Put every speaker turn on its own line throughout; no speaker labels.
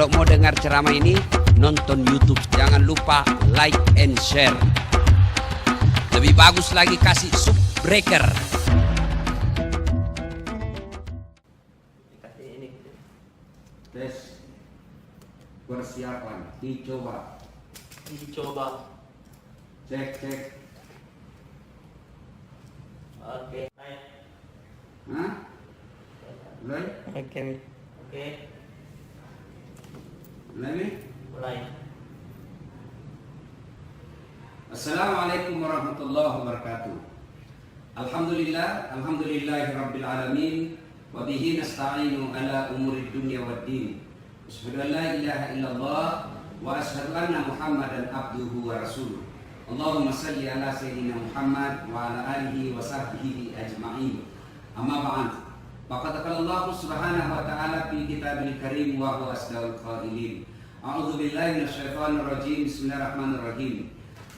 Kalau mau dengar ceramah ini, nonton YouTube. Jangan lupa like and share. Lebih bagus lagi kasih subbreaker.
Tes persiapan dicoba. Cek.
Oke.
Hah? Mulai?
Oke.
Mulai nih?
Mulai.
Assalamualaikum warahmatullahi wabarakatuh. Alhamdulillahirabbil alamin wa bihi nasta'inu ala umurid dunya waddin. Asyhadu an la ilaha illallah wa asyhadu anna Muhammadan abduhu wa rasuluh. Allahumma salli ala sayyidina Muhammad wa ala alihi wa sahbihi ajma'in. Amma ba'd. Faqad qala Allah subhanahu wa ta'ala fi kitabil karim wa huwa asdaqul qailin. A'udzu billahi minasyaitonir rajim. Bismillahirrahmanirrahim.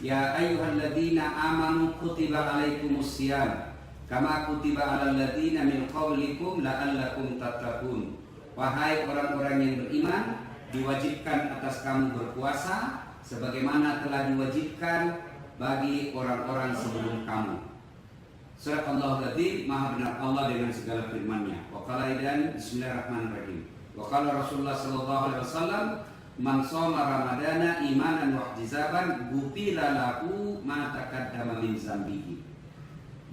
Ya ayyuhalladzina amanu kutiba alaikumus syiyam kama kutiba alal ladzina min qablikum la'allakum tattaqun. Wahai orang-orang yang beriman, diwajibkan atas kamu berpuasa sebagaimana telah diwajibkan bagi orang-orang sebelum kamu. Surah Al-Adzim, maha benar Allah dengan segala firman-Nya. Wa qala idan bismillahirrahmanirrahim. Wa qala Rasulullah sallallahu alaihi wasallam, man shoma ramadana imanan wa ihtisaban ghufira lahu ma taqaddama min dzambihi.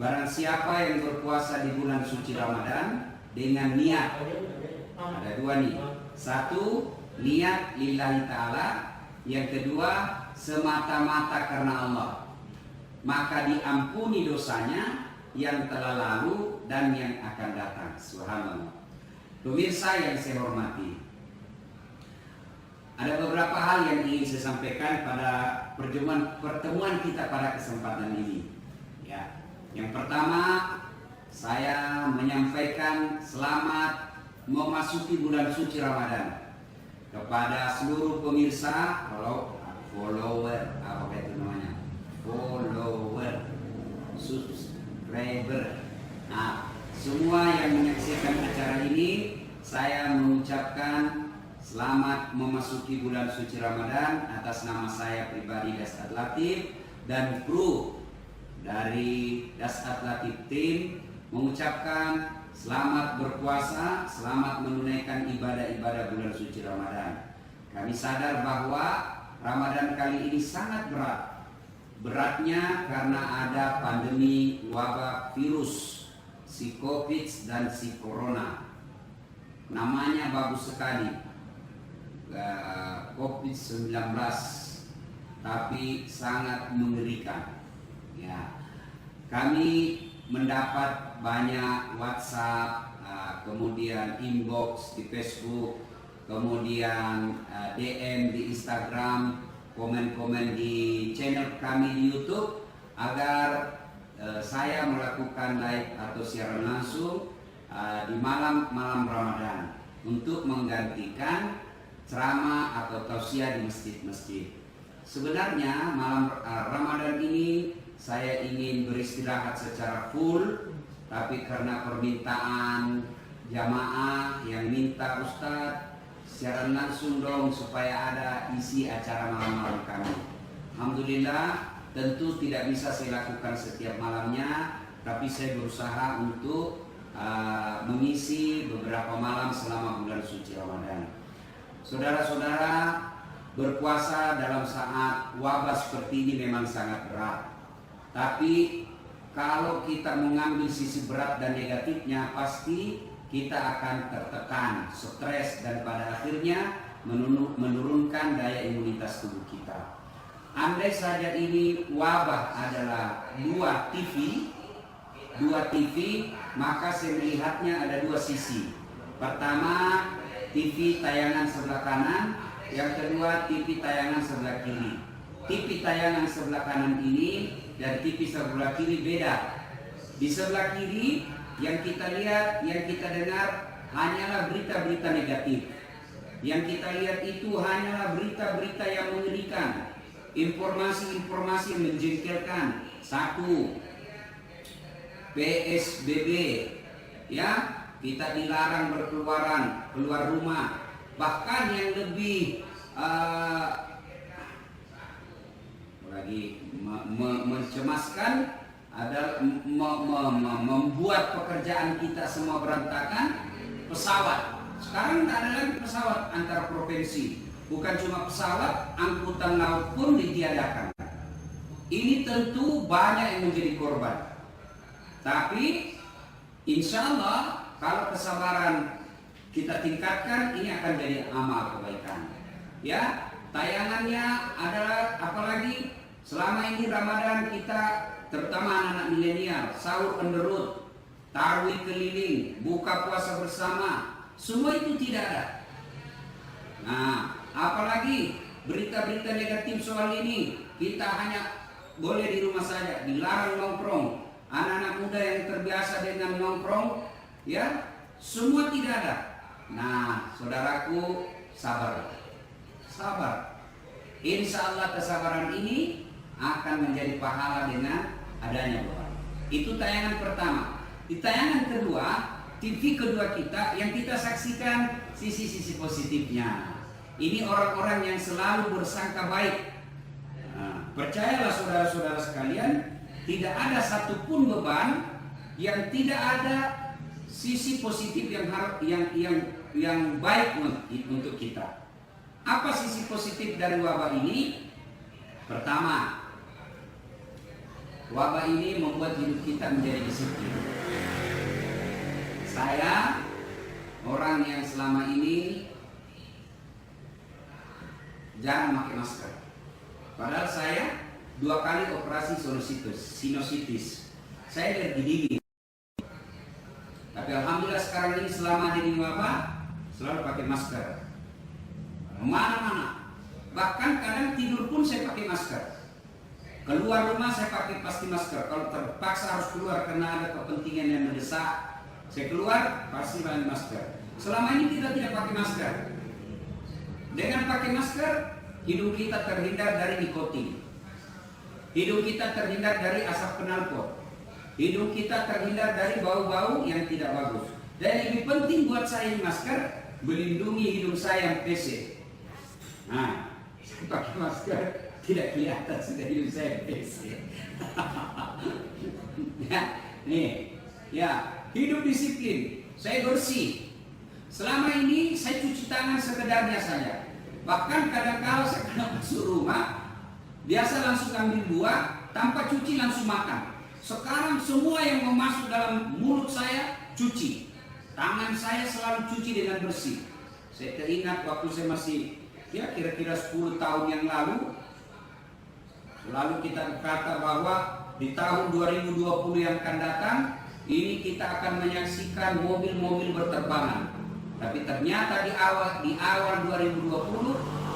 Barang siapa yang berpuasa di bulan suci Ramadan dengan niat, ada dua nih. Satu, niat lillahi ta'ala. Yang kedua, semata-mata karena Allah. Maka diampuni dosanya yang telah lalu dan yang akan datang. Subhanallah. Pemirsa yang saya hormati, ada beberapa hal yang ingin saya sampaikan pada pertemuan kita pada kesempatan ini. Ya. Yang pertama, saya menyampaikan selamat memasuki bulan suci Ramadan kepada seluruh pemirsa, follower, subscriber. Nah, semua yang menyaksikan acara ini, saya mengucapkan selamat memasuki bulan suci Ramadan atas nama saya pribadi Dasat Latif dan kru dari Dasat Latif Team mengucapkan selamat berpuasa, selamat menunaikan ibadah-ibadah bulan suci Ramadan. Kami sadar bahwa Ramadan kali ini sangat berat. Beratnya karena ada pandemi wabah virus si Covid dan si Corona. Namanya bagus sekali, Covid-19, tapi sangat mengerikan. Ya, kami mendapat banyak WhatsApp, kemudian inbox di Facebook, kemudian DM di Instagram, komen-komen di channel kami di YouTube agar saya melakukan live atau siaran langsung di malam-malam Ramadan untuk menggantikan ceramah atau tausiah di masjid-masjid. Sebenarnya malam Ramadan ini saya ingin beristirahat secara full, tapi karena permintaan jamaah yang minta Ustadz siaran langsung dong supaya ada isi acara malam-malam kami. Alhamdulillah, tentu tidak bisa saya lakukan setiap malamnya, tapi saya berusaha untuk mengisi beberapa malam selama bulan suci Ramadan. Saudara-saudara, berpuasa dalam saat wabah seperti ini memang sangat berat. Tapi kalau kita mengambil sisi berat dan negatifnya, pasti kita akan tertekan, stres, dan pada akhirnya menurunkan daya imunitas tubuh kita. Andai saja ini wabah adalah dua TV, maka saya melihatnya ada dua sisi. Pertama, TV tayangan sebelah kanan, yang kedua TV tayangan sebelah kiri. TV tayangan sebelah kanan ini dan TV sebelah kiri beda. Di sebelah kiri yang kita lihat, yang kita dengar hanyalah berita-berita negatif. Yang kita lihat itu hanyalah berita-berita yang mengerikan, informasi-informasi yang menjengkelkan. Satu, PSBB, ya, kita dilarang keluar rumah. Bahkan yang lebih mencemaskan adalah membuat pekerjaan kita semua berantakan. Pesawat sekarang tidak ada lagi pesawat antar provinsi, bukan cuma pesawat, angkutan laut pun ditiadakan. Ini tentu banyak yang menjadi korban, tapi insya Allah kalau kesabaran kita tingkatkan, ini akan jadi amal kebaikan. Ya, tayangannya adalah apalagi selama ini Ramadan kita, terutama anak-anak milenial, sahur on the road, tarawih keliling, buka puasa bersama, semua itu tidak ada. Nah, apalagi berita-berita negatif soal ini, kita hanya boleh di rumah saja, dilarang nongkrong. Anak-anak muda yang terbiasa dengan nongkrong, ya, semua tidak ada. Nah, saudaraku, sabar. Insya Allah kesabaran ini akan menjadi pahala dengan adanya doa. Itu tayangan pertama. Di tayangan kedua, TV kedua kita yang kita saksikan sisi-sisi positifnya. Ini orang-orang yang selalu bersangka baik. Nah, percayalah saudara-saudara sekalian, tidak ada satupun beban yang tidak ada sisi positif yang baik untuk kita. Apa sisi positif dari wabah ini? Pertama, wabah ini membuat hidup kita menjadi disiplin. Saya orang yang selama ini jarang pakai masker. Padahal saya 2 kali operasi sinusitis. Saya alergi dingin. Tapi alhamdulillah sekarang ini selama ada di wabah selalu pakai masker. Mana-mana. Bahkan kadang tidur pun saya pakai masker. Keluar rumah saya pakai pasti masker. Kalau terpaksa harus keluar karena ada kepentingan yang mendesak, saya keluar pasti pakai masker. Selama ini kita tidak pakai masker. Dengan pakai masker, hidung kita terhindar dari nikotin. Hidung kita terhindar dari asap knalpot. Hidung kita terhindar dari bau-bau yang tidak bagus. Dan lebih penting buat saya ini masker, melindungi hidung saya yang PC. Nah, saya pakai masker tidak kelihatan sudah hidung saya PC. Ya, nih, ya, hidup disiplin. Saya bersih. Selama ini saya cuci tangan sekedarnya saja. Bahkan kadang-kala saya kena masuk rumah, biasa langsung ambil buah, tanpa cuci langsung makan. Sekarang semua yang mau masuk dalam mulut saya cuci. Tangan saya selalu cuci dengan bersih. Saya teringat waktu saya masih kira-kira 10 tahun yang lalu, selalu kita berkata bahwa di tahun 2020 yang akan datang, ini kita akan menyaksikan mobil-mobil berterbangan. Tapi ternyata di awal 2020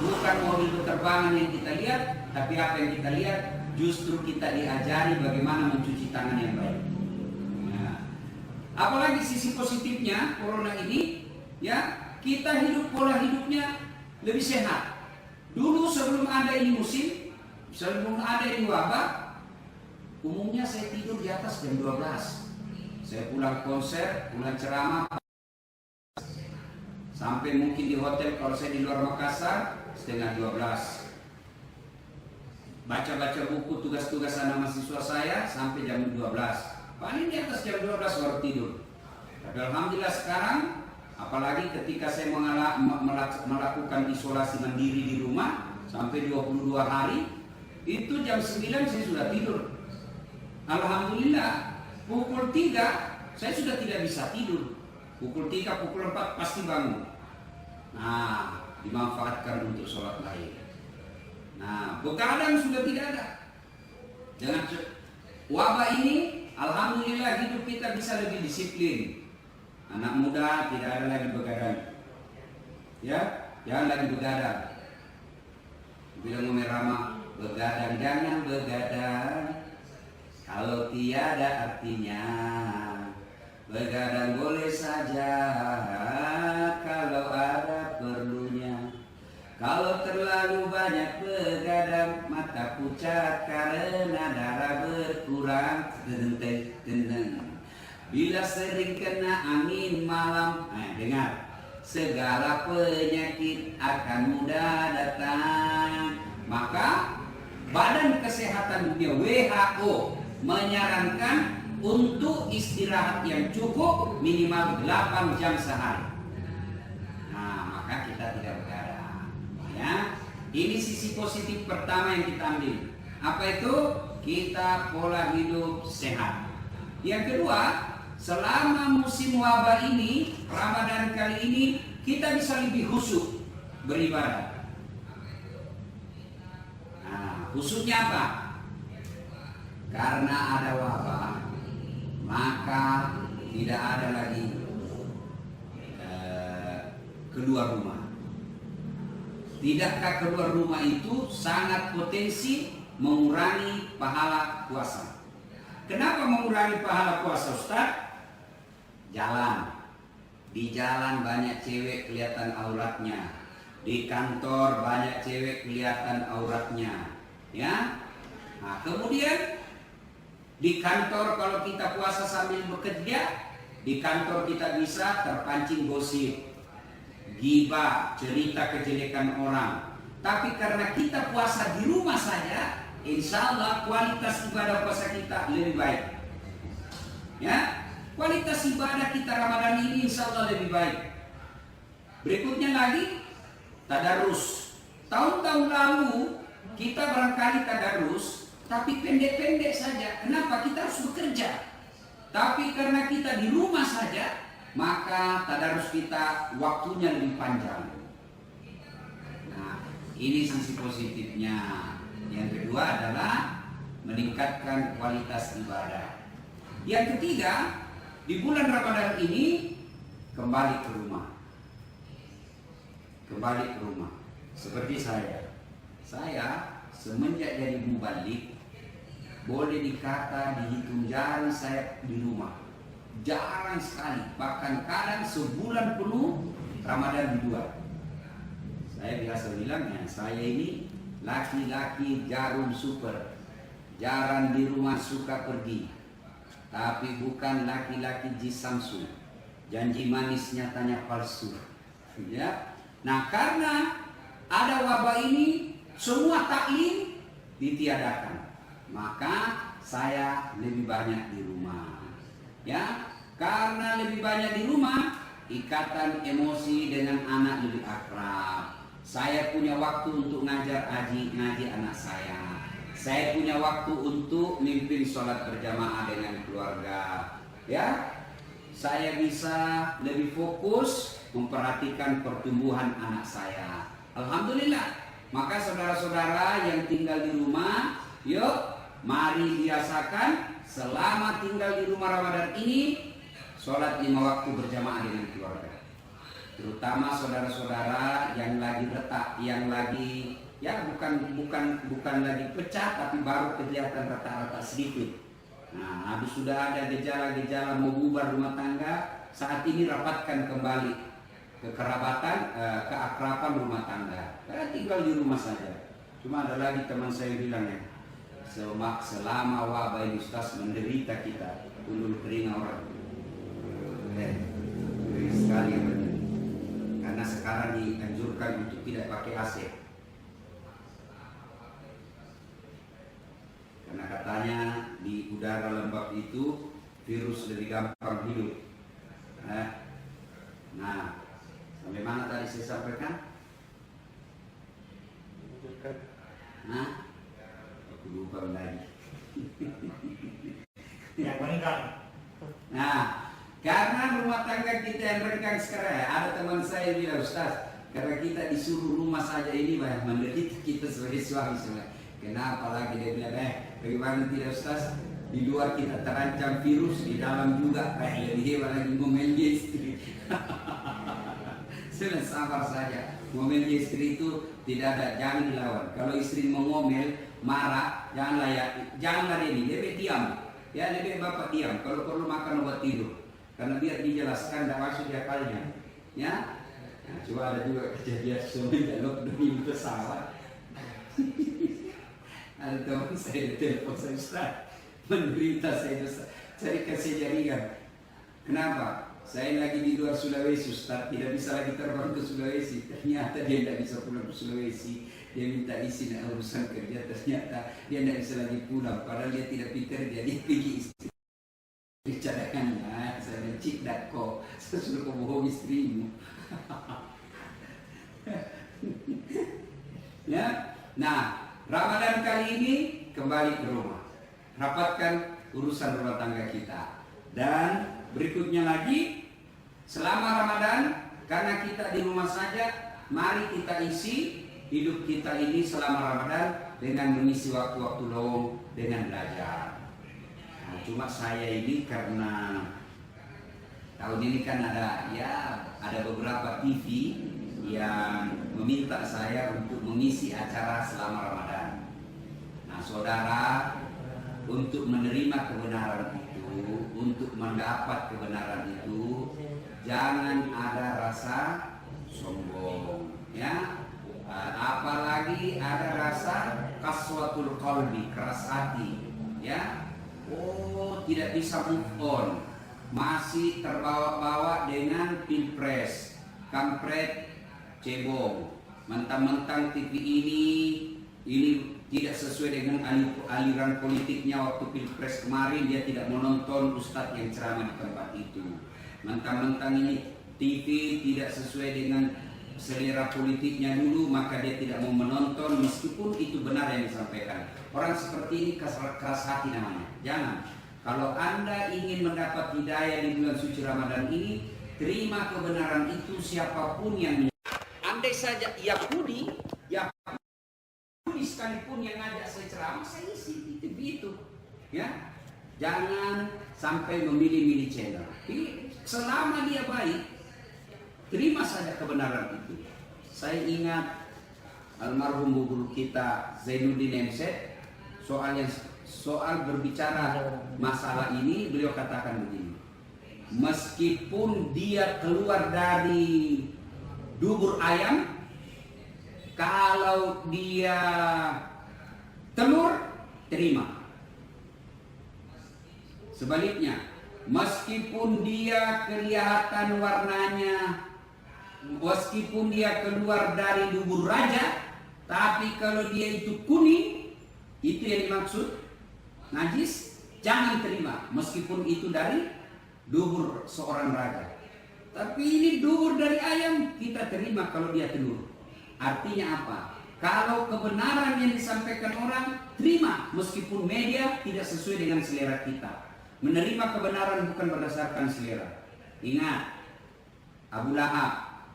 bukan mobil berterbangan yang kita lihat, tapi apa yang kita lihat, justru kita diajari bagaimana mencuci tangan yang baik. Nah, apalagi sisi positifnya corona ini, ya, kita hidup pola hidupnya lebih sehat. Dulu sebelum ada ini musim, sebelum ada ini wabah, umumnya saya tidur di atas jam 12. Saya pulang konser, pulang ceramah, sampai mungkin di hotel kalau saya di luar Makassar setengah 12. Baca-baca buku tugas-tugas anak mahasiswa saya sampai jam 12. Paling di atas jam 12 baru tidur. Tapi alhamdulillah sekarang, apalagi ketika saya melakukan isolasi mandiri di rumah sampai 22 hari, itu jam 9 saya sudah tidur. Alhamdulillah, pukul 3 saya sudah tidak bisa tidur. Pukul 3, pukul 4 pasti bangun. Nah, dimanfaatkan untuk sholat lain. Nah, begadang sudah tidak ada. Jangan wabah ini, alhamdulillah hidup kita bisa lebih disiplin. Anak muda tidak ada lagi begadang. Ya, jangan lagi begadang. Bilang Umi Rama, begadang jangan begadang. Kalau tiada artinya, begadang boleh saja kalau ada perlunya. Kalau terlalu banyak begadang, mata pucat karena darah berkurang. Bila sering kena angin malam, dengar. segala penyakit akan mudah datang. Maka Badan Kesehatan Dunia WHO menyarankan untuk istirahat yang cukup minimal 8 jam sehari. Nah, maka kita tidak begadang. Ya, ini sisi positif pertama yang kita ambil. Apa itu? Kita pola hidup sehat. Yang kedua, selama musim wabah ini, Ramadan kali ini, kita bisa lebih khusyuk beribadah. Nah, khusyuknya apa? Karena ada wabah, maka tidak ada lagi keluar rumah. Tidakkah keluar rumah itu sangat potensi mengurangi pahala puasa? Kenapa mengurangi pahala puasa, Ustaz? Jalan. Di jalan banyak cewek kelihatan auratnya. Di kantor banyak cewek kelihatan auratnya. Ya. Nah, kemudian di kantor kalau kita puasa sambil bekerja, di kantor kita bisa terpancing gosip, gibah, cerita kejelekan orang. Tapi karena kita puasa di rumah saja, insya Allah kualitas ibadah puasa kita lebih baik. Ya, kualitas ibadah kita Ramadan ini insya Allah lebih baik. Berikutnya lagi, tadarus. Tahun-tahun lalu kita barangkali tadarus, tapi pendek-pendek saja. Kenapa? Kita harus bekerja. Tapi karena kita di rumah saja, maka tadarus kita waktunya lebih panjang. Nah, ini sisi positifnya. Yang kedua adalah meningkatkan kualitas ibadah. Yang ketiga, di bulan Ramadan ini kembali ke rumah. Kembali ke rumah. Seperti saya semenjak jadi mubalik, boleh dikata dihitung jari saya di rumah. Jarang sekali, bahkan kadang sebulan penuh Ramadan di luar. Saya biasa bilang, ya, saya ini laki-laki jarum super. Jarang di rumah, suka pergi. Tapi bukan laki-laki jisamsu. Janji manis nyatanya palsu. Ya. Nah, karena ada wabah ini, semua taklim ditiadakan. Maka saya lebih banyak di rumah. Ya, karena lebih banyak di rumah, ikatan emosi dengan anak lebih akrab. Saya punya waktu untuk ngajar ngaji anak saya. Saya punya waktu untuk mimpin sholat berjamaah dengan keluarga. Ya, saya bisa lebih fokus memperhatikan pertumbuhan anak saya. Alhamdulillah. Maka saudara-saudara yang tinggal di rumah, yuk mari biasakan selama tinggal di rumah Ramadan ini sholat 5 waktu berjamaah dengan keluarga. Terutama saudara-saudara yang lagi retak, yang lagi ya bukan lagi pecah tapi baru kelihatan retak-retak sedikit. Nah, habis sudah ada gejala-gejala mau bubar rumah tangga, saat ini rapatkan kembali kekerabatan, keakraban rumah tangga. Karena tinggal di rumah saja. Cuma ada lagi teman saya bilang, ya, selama wabah ini Ustaz menderita kita, ulul kering orang. Ngeri sekali benar. Karena sekarang dianjurkan untuk tidak pakai AC. Karena katanya di udara lembab itu virus lebih gampang hidup. Nah, sampai mana tadi saya sampaikan? Nah, aku lupa lagi.
Yang meninggal.
Nah, karena rumah tangga kita yang renggang sekarang, ada teman saya bilang, Ustaz, karena kita disuruh rumah saja ini banyak menderita kita sebagai suami semua. Kenapa lagi? Dia bilang, bagaimana tidak Ustaz? Di luar kita terancam virus, di dalam juga lebih hebat lagi ngomelnya istri. Sudah sabar saja. Ngomelnya istri itu tidak ada, jangan dilawan. Kalau istri mau ngomel, marah, janganlah ini, lebih diam. Ya, lebih bapak diam. Kalau perlu makan obat tidur. Karena biar dijelaskan, tidak masuk di akalnya. Ya, nah, coba ada juga kejadian semenjak lockdown di pesawat. Ada teman saya telepon saya, Ustaz, menderita saya kasih jaringan. Kenapa? Saya lagi di luar Sulawesi, Ustaz, tidak bisa lagi terbang ke Sulawesi. Ternyata dia tidak bisa pulang ke Sulawesi. Dia minta izin urusan kerja, ternyata dia tidak bisa lagi pulang. Padahal dia tidak pintar, dia pergi istri cadangannya. Saya cik dak kok, saya suruh kau bohong istrimu. Ya, nah Ramadan kali ini kembali ke rumah, rapatkan urusan rumah tangga kita. Dan berikutnya lagi, selama Ramadan, karena kita di rumah saja, mari kita isi hidup kita ini selama Ramadan dengan mengisi waktu-waktu luang dengan belajar. Nah, cuma saya ini karena tahun ini kan ada beberapa TV yang meminta saya untuk mengisi acara selama Ramadan. Nah, saudara, untuk menerima kebenaran itu, untuk mendapat kebenaran itu, jangan ada rasa sombong, ya. Apalagi ada rasa kaswatul qalbi, keras hati, ya. Oh, tidak bisa move on, masih terbawa-bawa dengan pilpres, kampret, cebong, mentang-mentang TV ini tidak sesuai dengan aliran politiknya waktu pilpres kemarin, dia tidak menonton ustadz yang ceramah di tempat itu. Mentang-mentang ini TV tidak sesuai dengan selera politiknya dulu, maka dia tidak mau menonton meskipun itu benar yang disampaikan. Orang seperti ini keras hati namanya. Jangan. Kalau Anda ingin mendapat hidayah di bulan suci Ramadan ini, terima kebenaran itu siapapun yang andai saja Yahudi sekalipun yang ngajak saya ceramah, saya isi di TV itu, ya. Jangan sampai memilih-milih channel. Selama dia baik, terima saja kebenaran itu. Saya ingat almarhum guru kita Zainuddin MC soal berbicara masalah ini, beliau katakan begini: meskipun dia keluar dari dubur ayam, kalau dia telur, terima. Sebaliknya, meskipun dia kelihatan warnanya, meskipun dia keluar dari dubur raja, tapi kalau dia itu kuning, itu yang dimaksud najis, jangan terima. Meskipun itu dari dubur seorang raja. Tapi ini dubur dari ayam, kita terima kalau dia telur. Artinya apa? Kalau kebenaran yang disampaikan orang, terima meskipun media tidak sesuai dengan selera kita. Menerima kebenaran bukan berdasarkan selera. Ingat, Abu Lahab,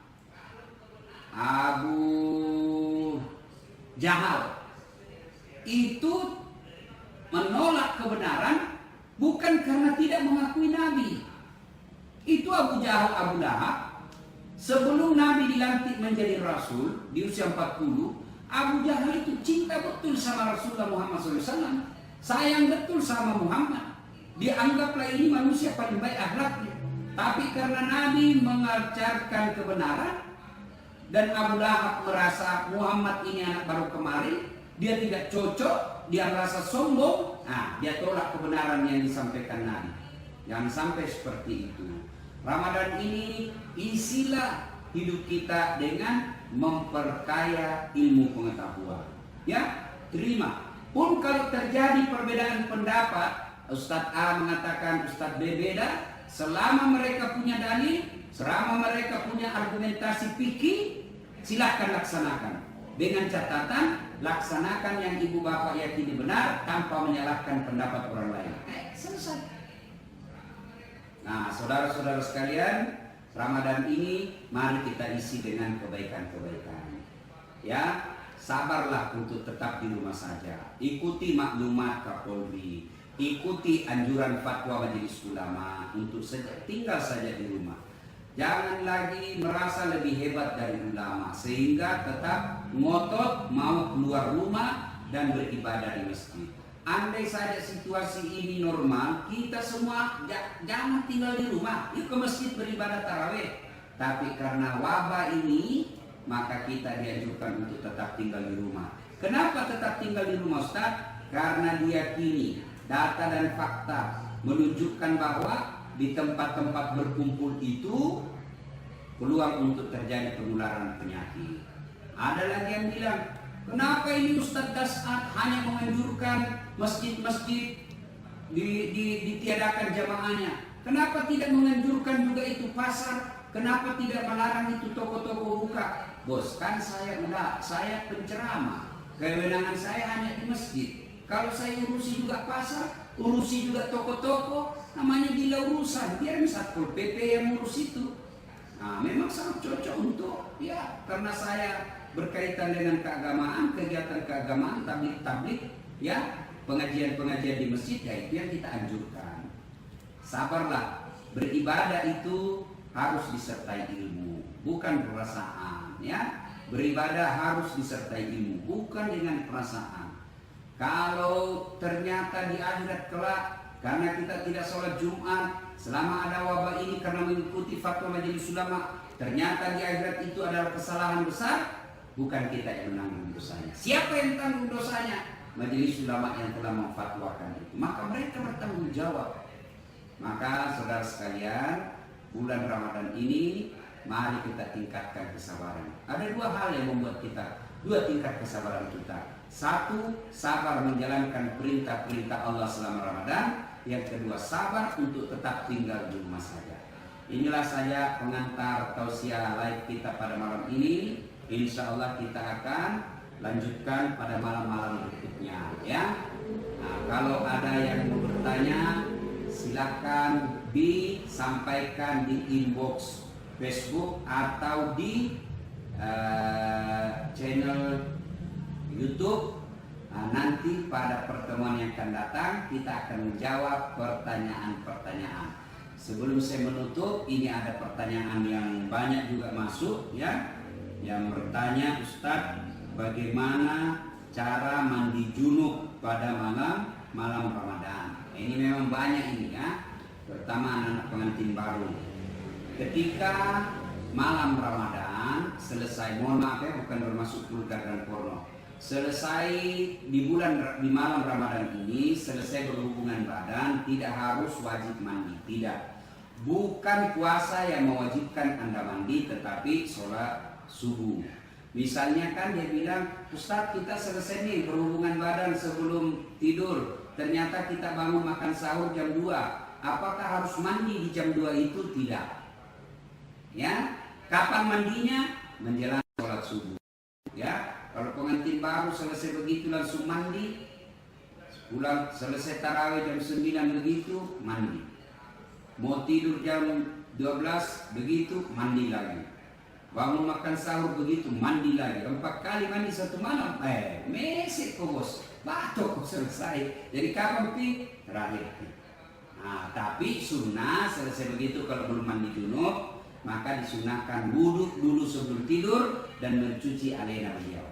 Abu Jahal itu menolak kebenaran bukan karena tidak mengakui Nabi. Itu Abu Jahal, Abu Lahab, sebelum Nabi dilantik menjadi Rasul di usia 40, Abu Jahal itu cinta betul sama Rasulullah Muhammad SAW. Sayang betul sama Muhammad. Dianggaplah ini manusia paling baik akhlaknya. Tapi karena Nabi mengajarkan kebenaran dan Abu Lahab merasa Muhammad ini anak baru kemarin, dia tidak cocok, dia merasa sombong, dia tolak kebenaran yang disampaikan Nabi. Jangan sampai seperti itu. Ramadan ini isilah hidup kita dengan memperkaya ilmu pengetahuan. Ya, terima. Pun kalau terjadi perbedaan pendapat, Ustadz A mengatakan Ustadz B beda, selama mereka punya dalil, selama mereka punya argumentasi fikih, silakan laksanakan. Dengan catatan, laksanakan yang ibu bapak yakini benar tanpa menyalahkan pendapat orang lain. Selesai. Nah, saudara-saudara sekalian, Ramadan ini mari kita isi dengan kebaikan-kebaikan. Ya, sabarlah untuk tetap di rumah saja. Ikuti maklumat Kapolri, ikuti anjuran fatwa Majelis Ulama untuk tinggal saja di rumah. Jangan lagi merasa lebih hebat dari ulama sehingga tetap ngotot mau keluar rumah dan beribadah di masjid. Andai saja situasi ini normal, kita semua jangan tinggal di rumah, yuk ke masjid beribadah tarawih. Tapi karena wabah ini, maka kita dianjurkan untuk tetap tinggal di rumah. Kenapa tetap tinggal di rumah, Ustaz? Karena diyakini data dan fakta menunjukkan bahwa di tempat-tempat berkumpul itu peluang untuk terjadi penularan penyakit. Ada lagi yang bilang, kenapa ini Ustadz Dasat hanya menganjurkan masjid-masjid ditiadakan jamaahnya? Kenapa tidak menganjurkan juga itu pasar? Kenapa tidak melarang itu toko-toko buka? Bos, kan saya penceramah. Kewenangan saya hanya di masjid. Kalau saya urusi juga pasar, urusi juga toko-toko, namanya gila urusan. Biar Satpol PP yang ngurus itu. Nah, memang sangat cocok untuk karena saya berkaitan dengan keagamaan, kegiatan keagamaan, tablik-tablik, pengajian-pengajian di masjid, itu yang kita anjurkan. Sabarlah, beribadah itu harus disertai ilmu, bukan perasaan, Beribadah harus disertai ilmu, bukan dengan perasaan. Kalau ternyata di akhirat kelak, karena kita tidak sholat Jumat selama ada wabah ini karena mengikuti fatwa Majelis Ulama, ternyata di akhirat itu adalah kesalahan besar, bukan kita yang menanggung dosanya. Siapa yang tanggung dosanya? Majelis Ulama yang telah memfatwakan itu. Maka mereka bertanggung jawab. Maka saudara sekalian, bulan Ramadan ini mari kita tingkatkan kesabaran. Ada dua hal yang membuat dua tingkat kesabaran kita. Satu, sabar menjalankan perintah-perintah Allah selama Ramadan. Yang kedua, sabar untuk tetap tinggal di rumah saja. Inilah saja pengantar tausiah live kita pada malam ini. Insya Allah kita akan lanjutkan pada malam-malam berikutnya, Nah, kalau ada yang mau bertanya, silakan disampaikan di inbox Facebook atau di channel YouTube. Nanti pada pertemuan yang akan datang kita akan menjawab pertanyaan-pertanyaan. Sebelum saya menutup, ini ada pertanyaan yang banyak juga masuk, yang bertanya, Ustadz, bagaimana cara mandi junub pada malam Ramadan? Ini memang banyak ini, terutama anak-anak pengantin baru. Ketika malam Ramadan selesai, mohon maaf bukan bermaksud vulgar dan porno. Selesai di malam Ramadan ini, selesai berhubungan badan, tidak harus wajib mandi, tidak. Bukan puasa yang mewajibkan Anda mandi, tetapi sholat subuh. Misalnya kan dia bilang, Ustadz kita selesai nih berhubungan badan sebelum tidur, ternyata kita bangun makan sahur jam 2. Apakah harus mandi di jam 2 itu? Tidak. Kapan mandinya? Menjelang sholat subuh. Kalau pengantin baru selesai begitu langsung mandi, pulang selesai tarawih jam 9 begitu mandi, mau tidur jam 12 begitu mandi lagi, bangun makan sahur begitu mandi lagi, 4 kali mandi satu malam. Mesek kok bos, batuk selesai. Jadi kapan terakhir? Tapi sunnah selesai begitu kalau belum mandi junub, maka disunahkan wudhu dulu sebelum tidur dan mencuci alena beliau.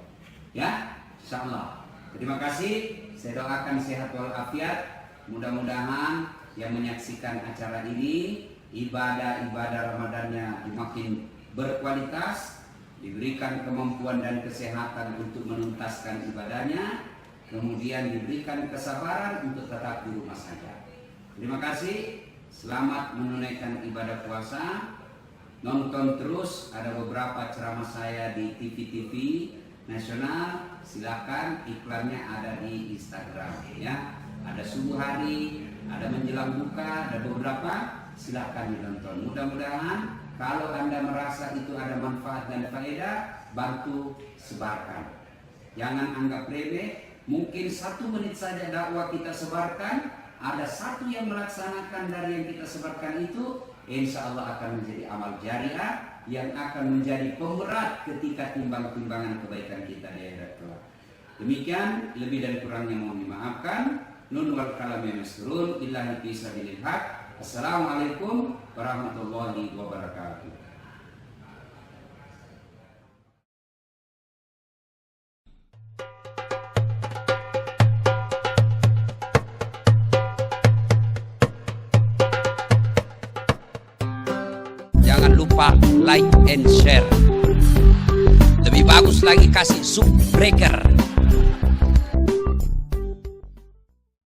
Insyaallah. Terima kasih. Saya doakan sehat walafiat. Mudah-mudahan yang menyaksikan acara ini ibadah Ramadannya makin berkualitas, diberikan kemampuan dan kesehatan untuk menuntaskan ibadahnya, kemudian diberikan kesabaran untuk tetap di rumah saja. Terima kasih. Selamat menunaikan ibadah puasa. Nonton terus, ada beberapa ceramah saya di TV-TV nasional, silakan, iklannya ada di Instagram, ada subuh hari, ada menjelang buka, ada beberapa, silakan ditonton. Mudah-mudahan kalau Anda merasa itu ada manfaat dan faedah, bantu sebarkan. Jangan anggap remeh. Mungkin 1 menit saja dakwah kita sebarkan, ada satu yang melaksanakan dari yang kita sebarkan itu, insya Allah akan menjadi amal jariah yang akan menjadi pemberat ketika timbang-timbangan kebaikan kita di akhirat kelak. Demikian, lebih dan kurangnya mohon dimaafkan. Nun wal kalam yasrun illahi fi sabilil haq. Assalamualaikum warahmatullahi wabarakatuh.
Jangan lupa like and share. Lebih bagus lagi kasih subbreaker.